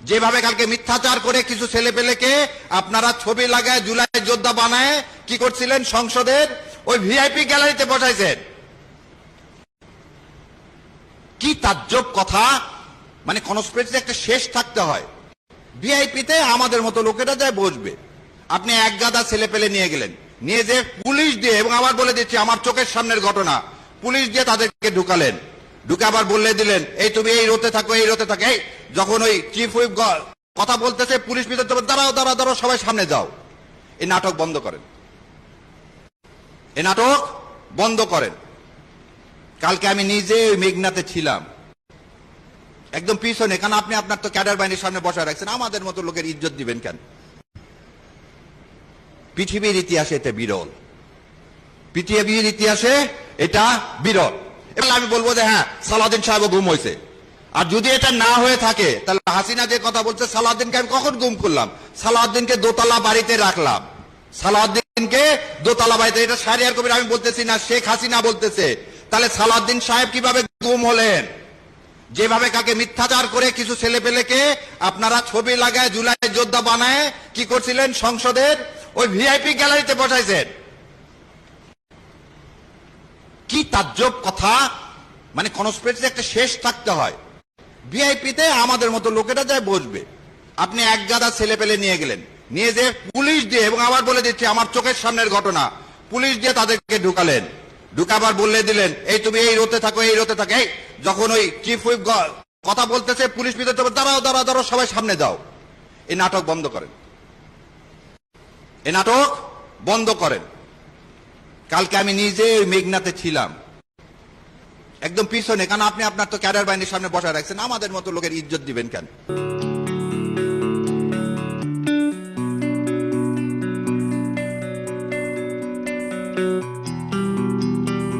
যেভাবে কালকে মিথ্যাচার করে কিছু ছেলেপেলেকে আপনারা ছবি লাগায় জুলাই যোদ্ধা বানায় কি করছিলেন, সংসদের ওই ভিআইপি গ্যালারিতে বসাইছেন। কি তাজ্জব কথা! মানে কনস্পিরেসির একটা শেষ থাকতে হয়। ভিআইপিতে আমাদের মতো লোকেরা যায় বসবে, আপনি এক গাদা ছেলেপেলে নিয়ে গেলেন, নিয়ে যে পুলিশ দিয়ে, এবং আবার বলে দিচ্ছি আমার চোখের সামনের ঘটনা, পুলিশ দিয়ে তাদেরকে ঢুকালেন, ঢুকে আবার বলে দিলেন এই তুমি এই রোতে থাকো, এই রোতে থাকো। এই যখন ওই চিফ হুইপ কথা বলতেছে, পুলিশ ভিতরে দাঁড়াও দাঁড়াও দাঁড়াও, সবাই সামনে যাও। এই নাটক বন্ধ করেন, এই নাটক বন্ধ করেন। কালকে আমি নিজে ওই মেঘনাতে ছিলাম, একদম পিছনে, কারণ আপনি আপনার তো ক্যাডার বাহিনীর সামনে বসায় রাখছেন, আমাদের মতো লোকের ইজ্জত দিবেন কেন? পৃথিবীর ইতিহাসে এটা বিরল, পৃথিবীর ইতিহাসে এটা বিরল। এবার আমি বলবো যে হ্যাঁ, সালাউদ্দিন সাহেব গুম হয়েছে। আর যদি এটা না হয়ে থাকে, তাহলে হাসিনা যে কথা বলছে, সালাউদ্দিনকে আমি কখন গুম করলাম? সালাউদ্দিনকে দোতলা বাড়িতে রাখলাম, সালাউদ্দিনকে দোতলা বাড়িতে। এটা শাহরিয়ার কবির আমি বলতেছি না, শেখ হাসিনা বলতেছে। তাহলে সালাউদ্দিন সাহেব কিভাবে গুম হলেন? যেভাবে কাকে মিথ্যাচার করে কিছু ছেলেপেলেকে আপনারা ছবি লাগায় জুলাই যোদ্ধা বানায় কি করছিলেন, সংসদের ওই ভিআইপি গ্যালারিতে বসাইছেন। কি তাজ্জব কথা! মানে কনস্পিরেসির একটা শেষ থাকতে হয়। ভিআইপিতে আমাদের মতো লোকেরা যায় বসবে, আপনি এক গাদা ছেলেপেলে নিয়ে গেলেন, নিয়ে যে পুলিশ দিয়ে, এবং আবার বলে দিচ্ছি আমার চোখের সামনের ঘটনা, পুলিশ দিয়ে তাদেরকে ঢুকালেন, ঢুকে আবার বলে দিলেন এই তুমি এই রোতে থাকো, এই রোতে থাকো। এই যখন ওই চিফ হুইপ কথা বলতেছে, পুলিশ ভিতরে দাঁড়াও দাঁড়াও দাঁড়াও, সবাই সামনে যাও। এই নাটক বন্ধ করেন, এই নাটক বন্ধ করেন। কালকে আমি নিজে ওই মেঘনাতে ছিলাম, একদম পিছনে, কারণ আপনি আপনার তো ক্যাডার বাহিনীর সামনে বসায় রাখছেন, আমাদের মতো লোকের ইজ্জত দিবেন কেন?